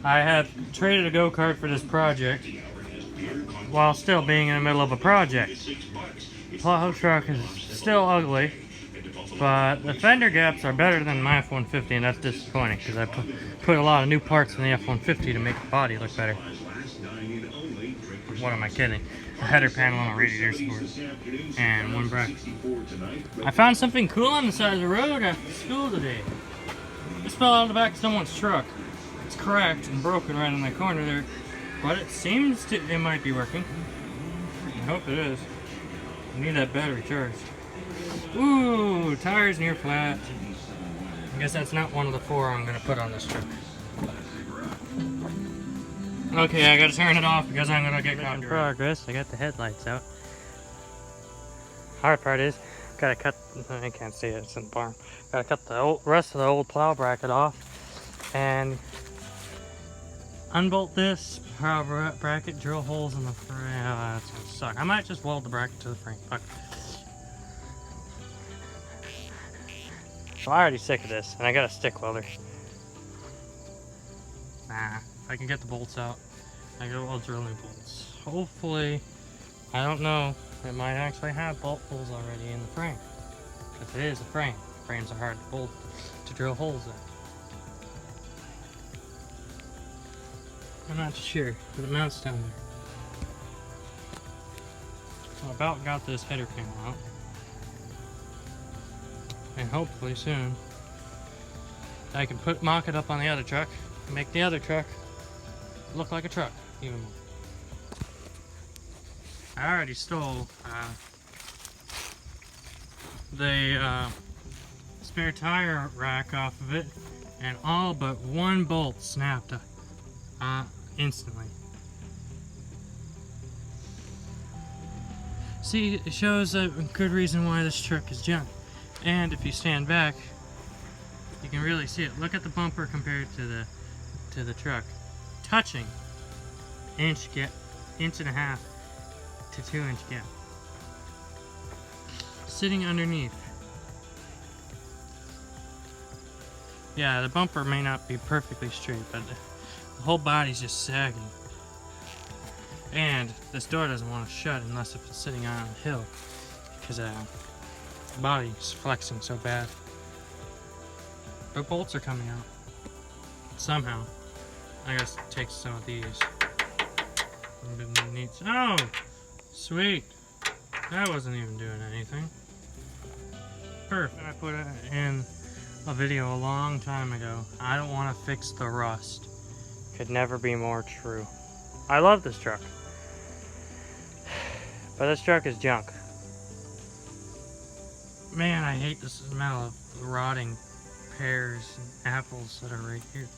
I have traded a go-kart for this project while still being in the middle of a project. The plow truck is still ugly, but the fender gaps are better than my F-150, and that's disappointing because I put a lot of new parts in the F-150 to make the body look better. What am I kidding? A header panel and a radiator support, and one bracket. I found something cool on the side of the road after school today. This fell out of the back of someone's truck. It's cracked and broken right in the corner there, but it seems it might be working. I hope it is. I need that battery charged. Ooh, tires near flat. I guess that's not one of the 4 I'm gonna put on this truck. Okay, I gotta turn it off because I'm gonna get caught in progress. I got the headlights out. Hard part is, gotta cut, I can't see it, it's in the barn. Gotta cut the rest of the old plow bracket off and unbolt this plow bracket, drill holes in the frame. Oh, that's gonna suck. I might just weld the bracket to the frame. Okay. So I'm already sick of this, and I got a stick welder. Nah, if I can get the bolts out, I will drill new bolts. Hopefully, I don't know, it might actually have bolt holes already in the frame. If it is a frame, frames are hard to bolt, to drill holes in. I'm not sure, but it mounts down there. So I about got this header panel out. And hopefully soon I can mock it up on the other truck and make the other truck look like a truck even more. I already stole the spare tire rack off of it, and all but one bolt snapped instantly. See, it shows a good reason why this truck is junk. And if you stand back, you can really see it. Look at the bumper compared to the truck. Touching inch and a half to 2 inch gap. Sitting underneath. Yeah, the bumper may not be perfectly straight, but the whole body's just sagging. And this door doesn't want to shut unless if it's sitting on a hill, because the body's flexing so bad. But bolts are coming out. Somehow. I gotta take some of these. Oh! Sweet! That wasn't even doing anything. Perfect. I put it in a video a long time ago. I don't want to fix the rust. Could never be more true. I love this truck. But this truck is junk. Man, I hate the smell of rotting pears and apples that are right here.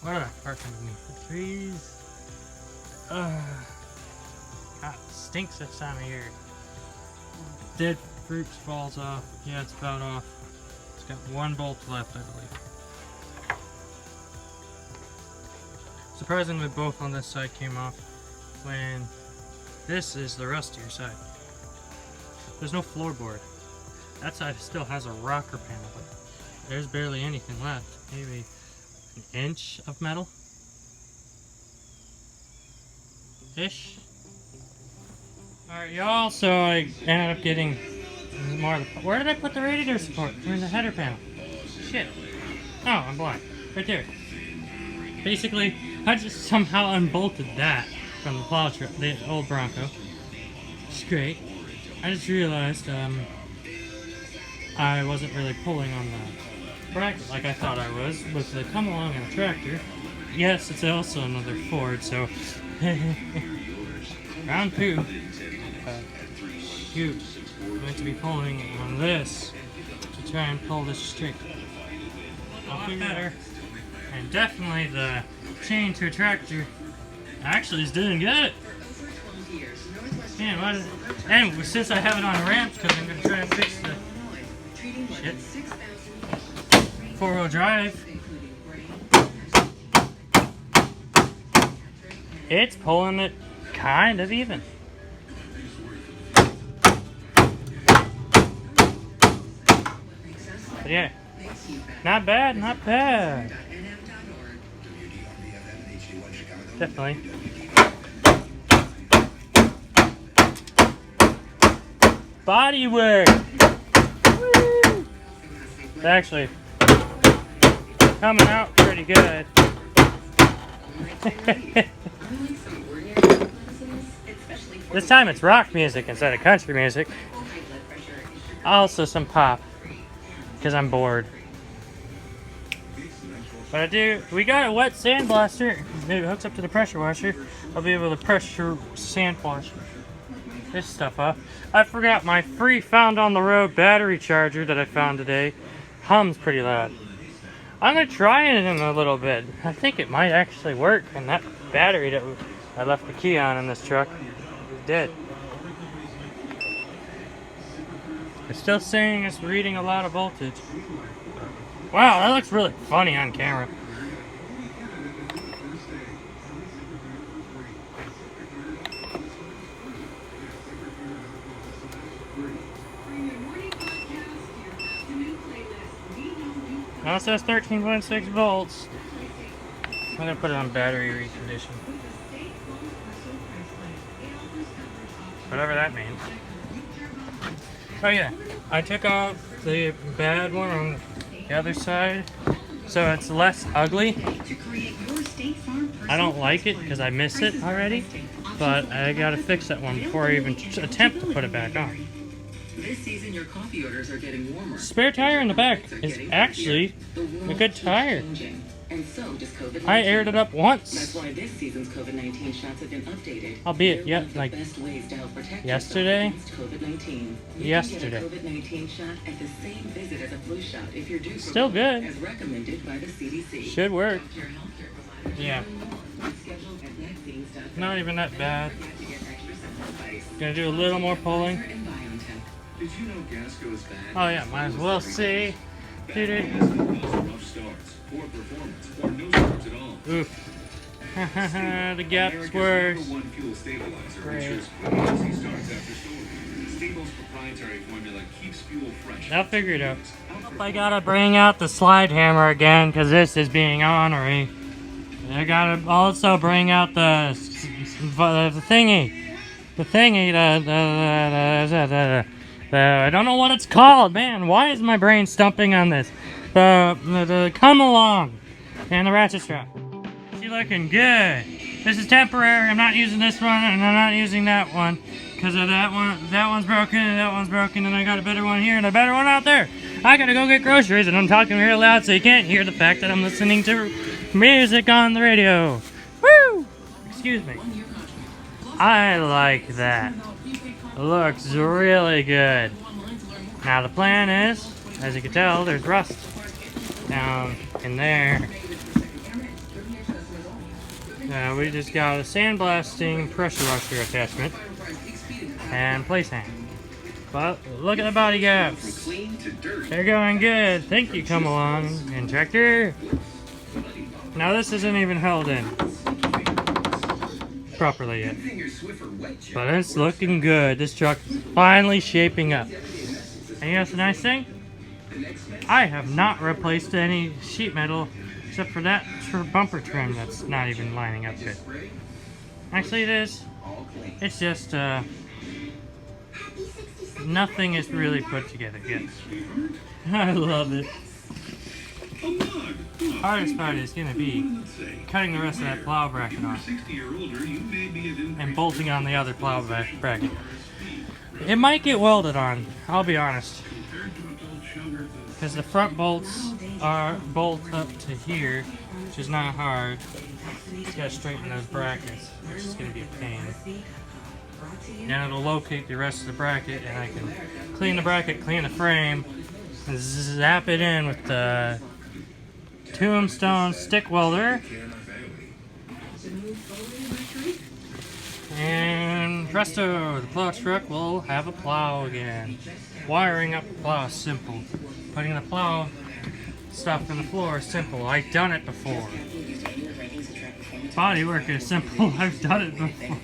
What are they parked underneath the trees? God, it stinks this time of year. Dead fruit falls off. Yeah, it's about off. It's got one bolt left, I believe. Surprisingly, both on this side came off when this is the rustier side. There's no floorboard. That side still has a rocker panel, but there's barely anything left. Maybe an inch of metal? Ish. Alright, y'all, so I ended up getting more of the... Where did I put the radiator support? Or in the header panel? Shit. Oh, I'm blind. Right there. Basically, I just somehow unbolted that from the plow truck, the old Bronco. It's great. I just realized, I wasn't really pulling on the bracket like I thought I was with the come along in a tractor. Yes, it's also another Ford, so round 2. Shoot, I'm going to be pulling on this to try and pull this straight. A lot better, and definitely the chain to a tractor actually is doing good. Man, what is it? And since I have it on ramps, because I'm going to try and fix the shit. 4-wheel drive. It's pulling it kind of even. But yeah, not bad, not bad. Definitely. Bodywork! Woo! It's actually coming out pretty good. This time it's rock music instead of country music. Also some pop, because I'm bored. But we got a wet sandblaster. Maybe it hooks up to the pressure washer. I'll be able to pressure sand wash this stuff up. I forgot my free found on the road battery charger that I found today. Hums pretty loud. I'm gonna try it in a little bit. I think it might actually work. And that battery that I left the key on in this truck is dead. It's still saying it's reading a lot of voltage. Wow, that looks really funny on camera. Now it says 13.6 volts. I'm gonna put it on battery recondition. Whatever that means. Oh yeah, I took off the bad one on the other side, so it's less ugly. I don't like it because I miss it already, but I gotta fix that one before I even attempt to put it back on. This season, your coffee orders are getting warmer. Spare tire in the back is actually a good tire. And so does COVID-19. I aired it up once. That's why this season's COVID-19 shots have been updated. Albeit, yet, like yesterday. Yesterday. COVID-19 shot at the same visit as a flu shot if you're due. Still good. As recommended by the CDC. Should work. Yeah. Not even that bad. Gonna do a little more pulling. Did you know gas goes bad? Oh yeah, might as well see. Oof. The gap's worse. Great. I'll figure it out. I gotta bring out the slide hammer again because this is being ornery. I gotta also bring out the thingy. The thingy, I don't know what it's called, man. Why is my brain stumping on this? The come along and the ratchet strap. She's looking good. This is temporary. I'm not using this one, and I'm not using that one because of that one. That one's broken, and that one's broken, and I got a better one here and a better one out there. I gotta go get groceries, and I'm talking real loud so you can't hear the fact that I'm listening to music on the radio. Woo! Excuse me. I like that. Looks really good. Now the plan is, as you can tell, there's rust down in there. We just got a sandblasting pressure washer attachment and place hang. But look at the body gaps. They're going good. Thank you, come along and tractor. Now this isn't even held in properly yet, but it's looking good. This truck is finally shaping up. And you know what's the nice thing? I have not replaced any sheet metal except for that bumper trim that's not even lining up good. Actually it is. It's just nothing is really put together yet. I love it. Hardest part is going to be cutting the rest of that plow bracket off and bolting on the other plow bracket. It might get welded on, I'll be honest, because the front bolts are bolt up to here, which is not hard. Just got to straighten those brackets, which is going to be a pain. Then it'll locate the rest of the bracket, and I can clean the bracket, clean the frame, and zap it in with the tombstone stick welder, and presto, the plow truck will have a plow again. Wiring up the plow is simple. Putting the plow stuff in the floor is simple. I've done it before. Bodywork is simple. I've done it before.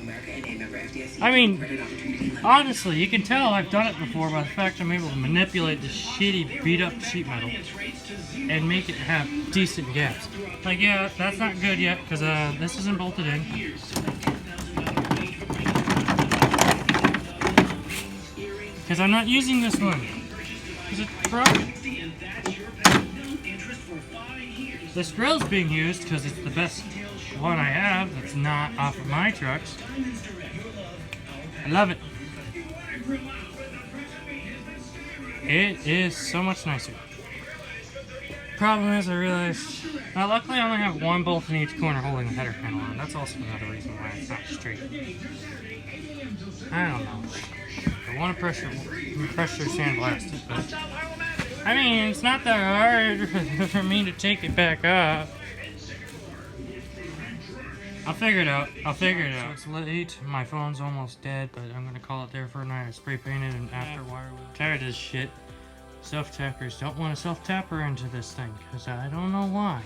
I mean, honestly, you can tell I've done it before by the fact I'm able to manipulate this shitty beat up sheet metal and make it have decent gaps. Like, yeah, that's not good yet because this isn't bolted in. Because I'm not using this one. Is it broken? This grill's being used because it's the best one I have that's not off of my trucks. I love it. It is so much nicer. Problem is, I realized, now luckily I only have one bolt in each corner holding the header panel on. That's also another reason why it's not straight. I don't know. I want to pressure sandblast it, but I mean, it's not that hard for me to take it back up. I'll figure it out. So it's late. My phone's almost dead, but I'm gonna call it there for a night. I spray painted and afterwire. Tired of this shit. Self-tappers don't want a self-tapper into this thing, because I don't know why.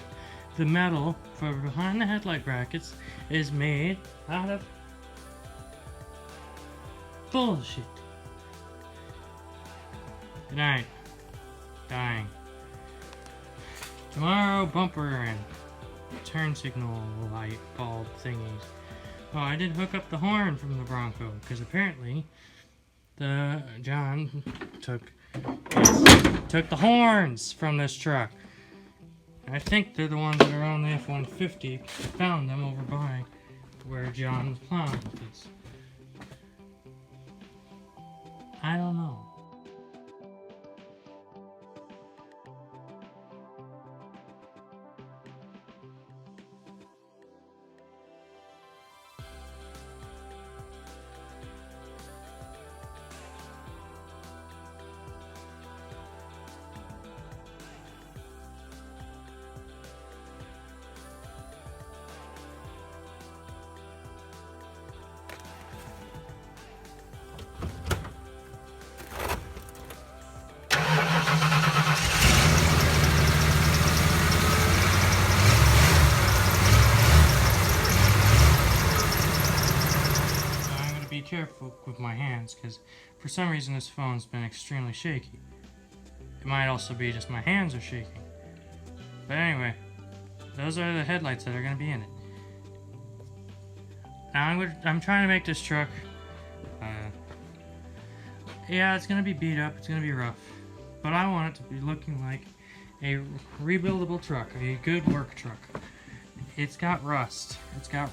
The metal for behind the headlight brackets is made out of bullshit. Good night. Dying. Tomorrow, bumper and turn signal light bulb thingies. Oh, I did hook up the horn from the Bronco, because apparently John took the horns from this truck. I think they're the ones that are on the F-150. I found them over by where John was plowing with this. I don't know. Careful with my hands, because for some reason this phone's been extremely shaky. It might also be just my hands are shaking. But anyway, those are the headlights that are going to be in it. Now I'm trying to make this truck, yeah, it's going to be beat up, it's going to be rough, but I want it to be looking like a rebuildable truck, a good work truck. It's got rust, it's got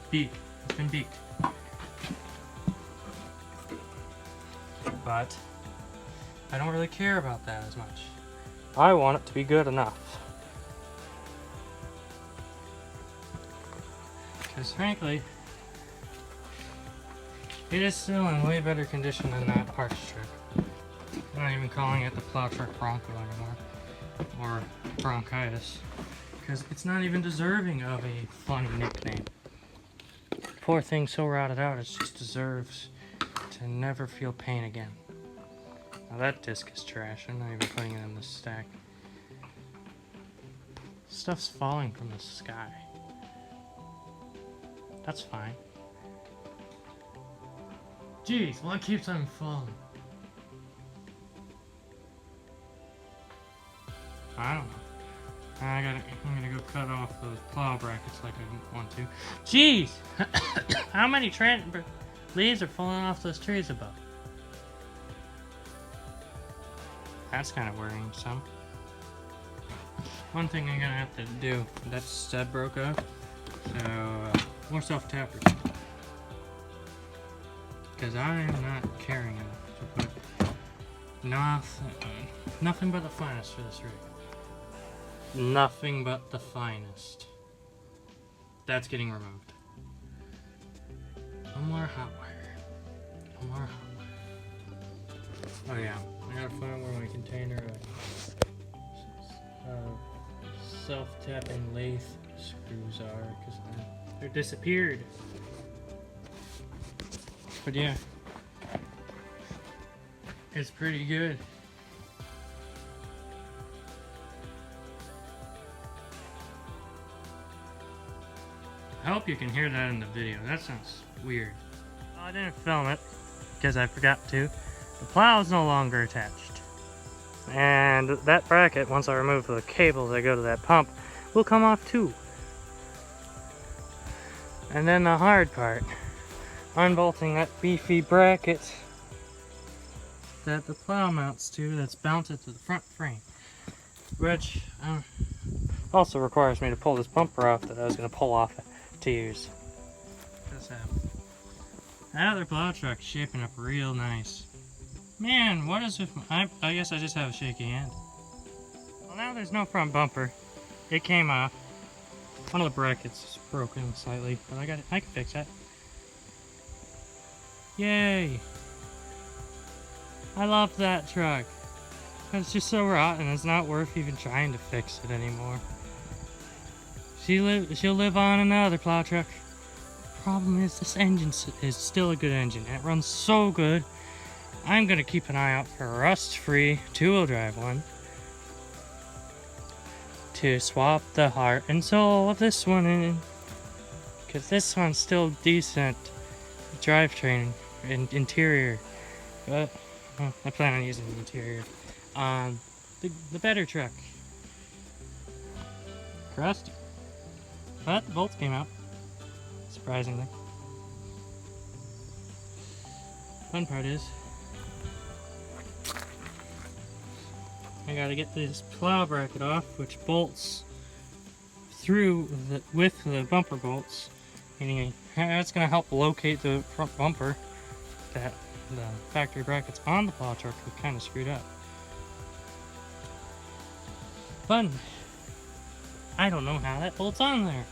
beak, it's been beaked. But I don't really care about that as much. I want it to be good enough. Because frankly, it is still in way better condition than that parts truck. I'm not even calling it the plow truck Bronco anymore. Or bronchitis. Because it's not even deserving of a funny nickname. Poor thing so rotted out, it just deserves to never feel pain again. Now that disc is trash. I'm not even putting it in the stack. Stuff's falling from the sky. That's fine. Jeez, what keeps on falling? I don't know. I'm gonna go cut off those plow brackets like I want to. Jeez! How many leaves are falling off those trees above? That's kind of worrying some. One thing I'm gonna have to do, that stud broke up, so more self-tappers. Because I am not caring enough to put nothing but the finest for this rig. Nothing but the finest. That's getting removed. No more hot wire. No more hot wire. Oh yeah, I gotta find where my container of self-tapping lathe screws are, because they're disappeared. But yeah, it's pretty good. I hope you can hear that in the video. That sounds weird. Well, I didn't film it because I forgot to. The plow is no longer attached. And that bracket, once I remove the cables that go to that pump, will come off too. And then the hard part, unbolting that beefy bracket that the plow mounts to, that's mounted to the front frame, which also requires me to pull this bumper off that I was going to pull off to use. That other plow truck is shaping up real nice. Man, what is with I guess I just have a shaky hand. Well, now there's no front bumper. It came off. One of the brackets is broken slightly, but I can fix that. Yay! I love that truck. It's just so rotten, it's not worth even trying to fix it anymore. She'll live on in another plow truck. Problem is, this engine is still a good engine. It runs so good. I'm gonna keep an eye out for a rust-free two-wheel drive one to swap the heart and soul of this one in, because this one's still decent drivetrain and interior, but I plan on using the interior on the better truck. Crusty, but the bolts came out, surprisingly. Fun part is, I gotta get this plow bracket off, which bolts through with the bumper bolts, meaning that's gonna help locate the front bumper that the factory brackets on the plow truck are kind of screwed up. Fun. I don't know how that bolts on there.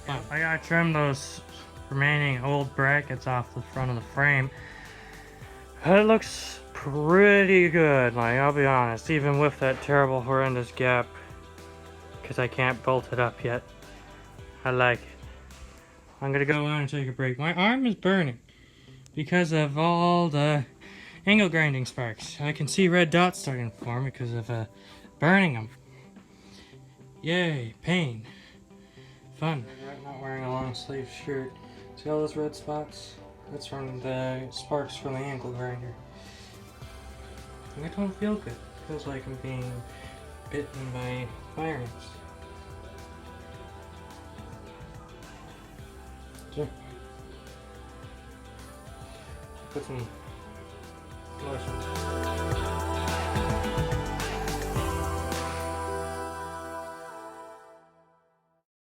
Fun. I gotta trim those remaining old brackets off the front of the frame. It looks pretty good, like, I'll be honest, even with that terrible, horrendous gap, because I can't bolt it up yet. I like it. I'm gonna go on and take a break. My arm is burning because of all the angle grinding sparks. I can see red dots starting to form because of burning them. Yay, pain. Fun. I'm not wearing a long sleeve shirt. See all those red spots? That's from the sparks from the angle grinder. And it don't feel good. It feels like I'm being bitten by fire ants. Sure. Put some lotion.